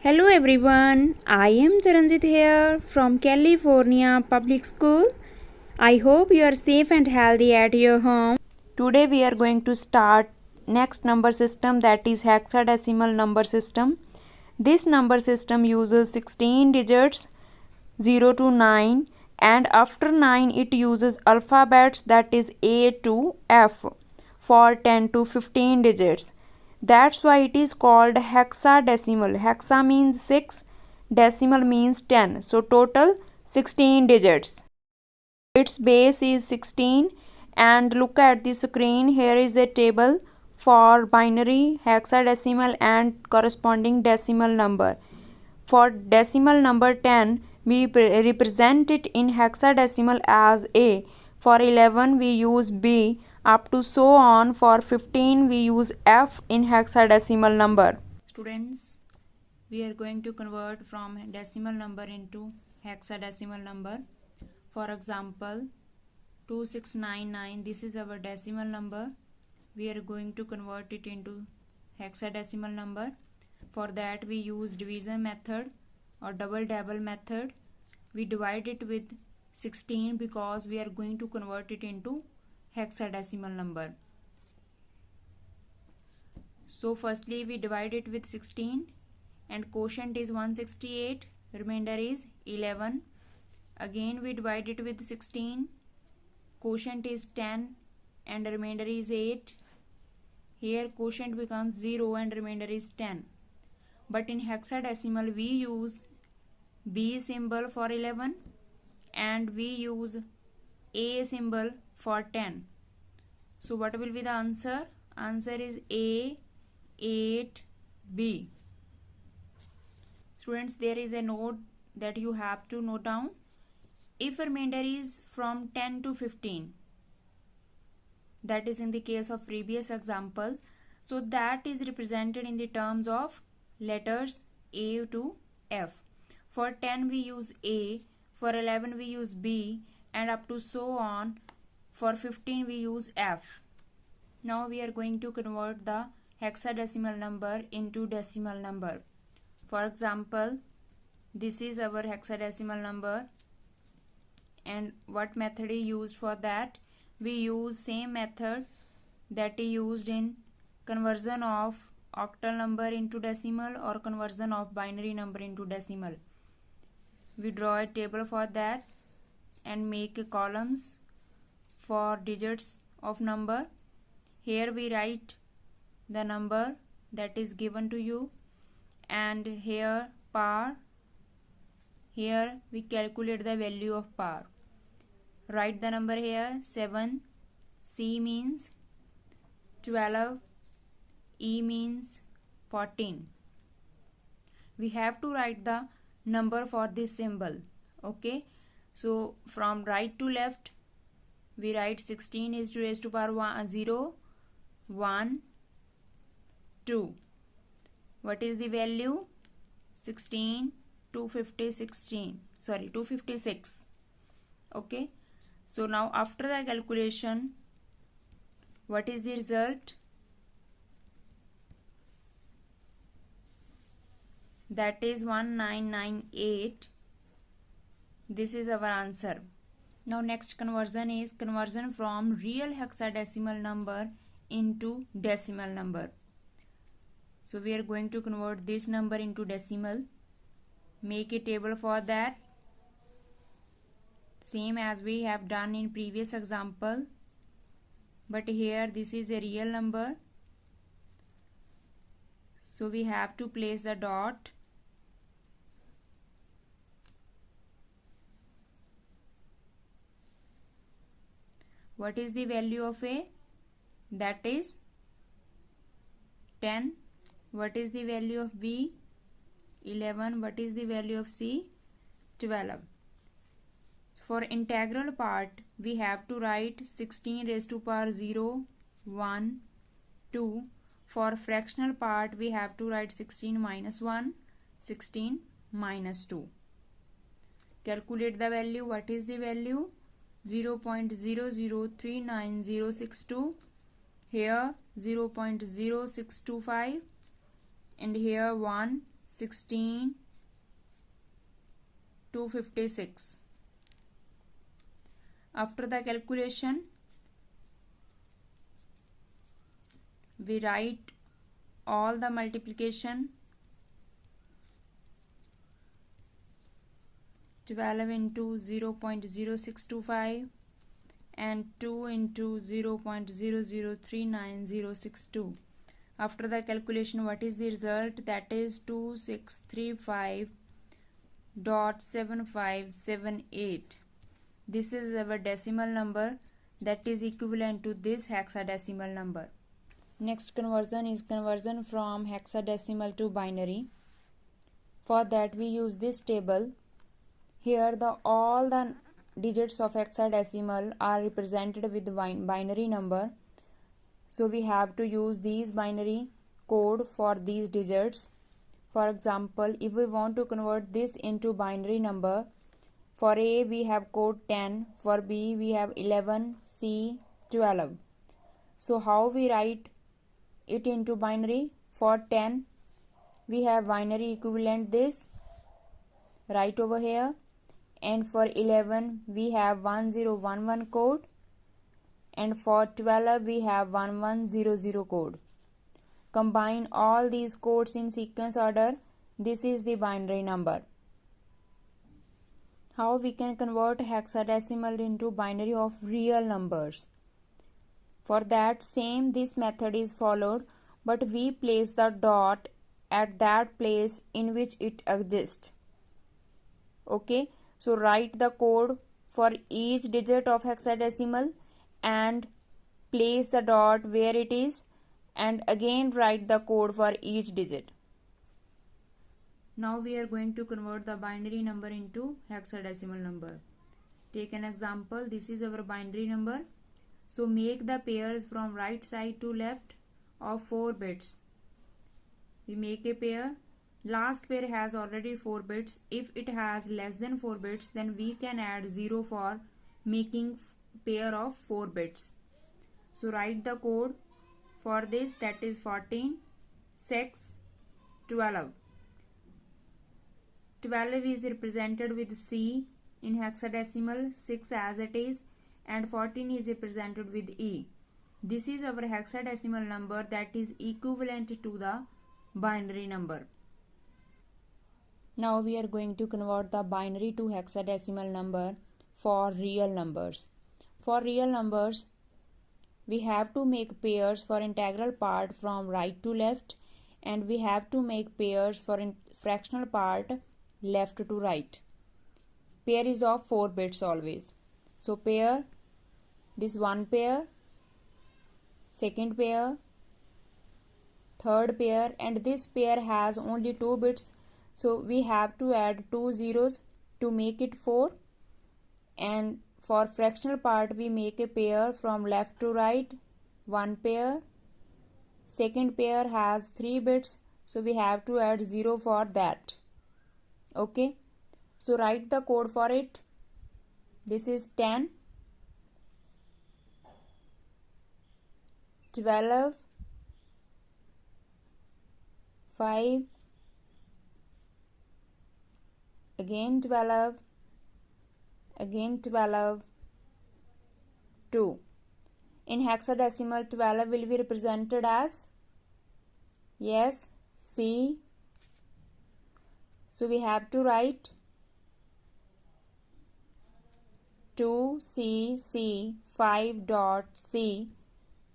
Hello everyone, I am Charanjit here from California Public School. I hope you are safe and healthy at your home. Today we are going to start next number system, that is hexadecimal number system. This number system uses 16 digits 0 to 9, and after 9 it uses alphabets, that is A to F, for 10 to 15 digits. That's why it is called hexadecimal. Hexa means 6, decimal means 10. So total 16 digits. Its base is 16, and look at the screen. Here is a table for binary, hexadecimal and corresponding decimal number. For decimal number 10, we represent it in hexadecimal as A. For 11, we use B. Up to so on. For 15, we use F in hexadecimal number. Students, we are going to convert from decimal number into hexadecimal number. For example, 2699, this is our decimal number. We are going to convert it into hexadecimal number. For that we use division method or double method. We divide it with 16 because we are going to convert it into hexadecimal number. So firstly we divide it with 16, and quotient is 168, remainder is 11. Again we divide it with 16, quotient is 10 and remainder is 8. Here quotient becomes 0 and remainder is 10. But in hexadecimal we use B symbol for 11 and we use A symbol for 10. So what will be the answer? Answer is A, 8, B. Students, there is a note that you have to note down. If remainder is from 10 to 15, that is in the case of previous example, so that is represented in the terms of letters A to F. For 10 we use A, for 11 we use B, and up to so on. For 15 we use F. Now we are going to convert the hexadecimal number into decimal number. For example, this is our hexadecimal number, and what method is used for that? We use same method that is used in conversion of octal number into decimal or conversion of binary number into decimal. We draw a table for that and make columns for digits of number. Here we write the number that is given to you, and here power. Here we calculate the value of power. Write the number here 7, C means 12, E means 14. We have to write the number for this symbol. Okay, so from right to left we write 16 is to raise to power 1, 0, 1, 2. What is the value? 16, 256. Okay, so now after the calculation, what is the result? That is 1998. This is our answer. Now next conversion is conversion from real hexadecimal number into decimal number. So we are going to convert this number into decimal. Make a table for that, same as we have done in previous example, but here this is a real number, so we have to place the dot. What is the value of A? That is 10. What is the value of B? 11. What is the value of C? 12. For integral part, we have to write 16 raised to power 0, 1, 2. For fractional part, we have to write 16 minus 1, 16 minus 2. Calculate the value. What is the value? 0.0039062. Here 0.0625, and here 1, 16 to 56. After the calculation, we write all the multiplication. 12 into 0.0625 and 2 into 0.0039062. After the calculation, what is the result? That is 2635.7578. This is our decimal number that is equivalent to this hexadecimal number. Next conversion is conversion from hexadecimal to binary. For that we use this table. Here all the digits of hexadecimal are represented with binary number. So we have to use these binary code for these digits. For example, if we want to convert this into binary number, for A we have code 10, for B we have 11, C 12. So how we write it into binary? For 10 we have binary equivalent this right over here, and for 11 we have 1011 code, and for 12 we have 1100 code. Combine all these codes in sequence order. This is the binary number. How we can convert hexadecimal into binary of real numbers? For that, same this method is followed, but we place the dot at that place in which it exists. Okay, so write the code for each digit of hexadecimal and place the dot where it is, and again write the code for each digit. Now we are going to convert the binary number into hexadecimal number. Take an example. This is our binary number. So make the pairs from right side to left of 4 bits. We make a pair. Last pair has already 4 bits. If it has less than 4 bits, then we can add 0 for making pair of 4 bits. So write the code for this, that is 14, 6, 12. 12 is represented with C in hexadecimal, 6 as it is, and 14 is represented with E. This is our hexadecimal number that is equivalent to the binary number. Now we are going to convert the binary to hexadecimal number for real numbers. For real numbers, we have to make pairs for integral part from right to left, and we have to make pairs for fractional part left to right. Pair is of 4 bits always. So pair, this one pair, second pair, third pair, and this pair has only 2 bits. So we have to add 2 zeros to make it 4. And for fractional part, we make a pair from left to right, one pair. Second pair has 3 bits, so we have to add 0 for that. Okay, so write the code for it. This is 10, 12, 5, again 12, again 12, 2. In hexadecimal, 12 will be represented as, yes, C. So we have to write 2CC 5 dot C,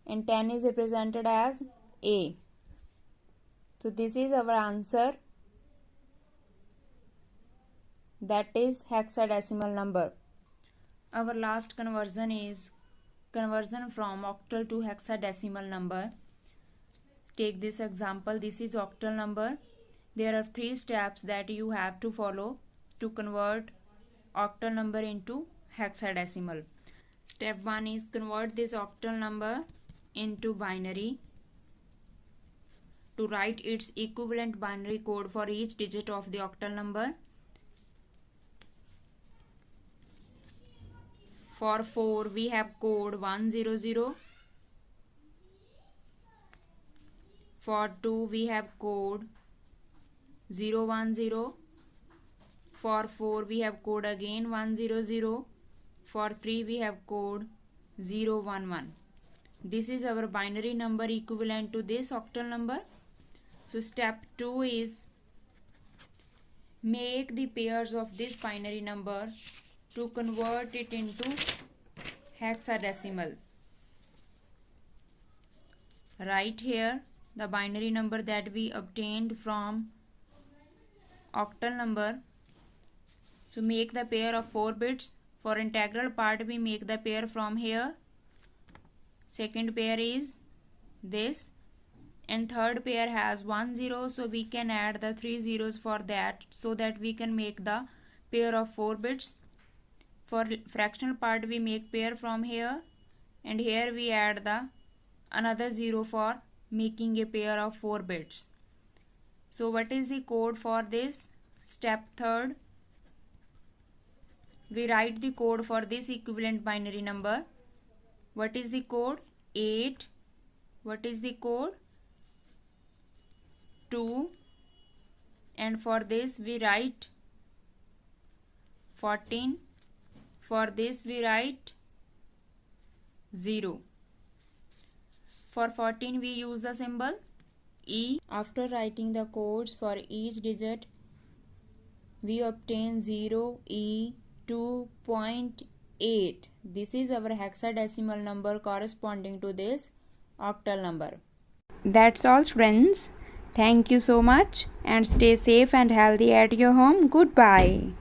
and 10 is represented as A. So this is our answer, that is hexadecimal number. Our last conversion is conversion from octal to hexadecimal number. Take this example. This is octal number. There are 3 steps that you have to follow to convert octal number into hexadecimal. Step 1 is convert this octal number into binary. To write its equivalent binary code for each digit of the octal number. For 4 we have code 100. For 2 we have code 010. For 4 we have code again 100. For 3 we have code 011. This is our binary number equivalent to this octal number. So step 2 is make the pairs of this binary number to convert it into hexadecimal. Write here the binary number that we obtained from octal number. So make the pair of 4 bits. For integral part we make the pair from here. Second pair is this, and third pair has 1 0, so we can add the 3 zeros for that, so that we can make the pair of 4 bits. For fractional part we make pair from here, and here we add the another 0 for making a pair of 4 bits. So what is the code for this? Step 3rd, we write the code for this equivalent binary number. What is the code? 8. What is the code? 2. And for this we write 14. For this we write 0. For 14 we use the symbol E. After writing the codes for each digit, we obtain 0E2.8. This is our hexadecimal number corresponding to this octal number. That's all, friends. Thank you so much, and stay safe and healthy at your home. Goodbye.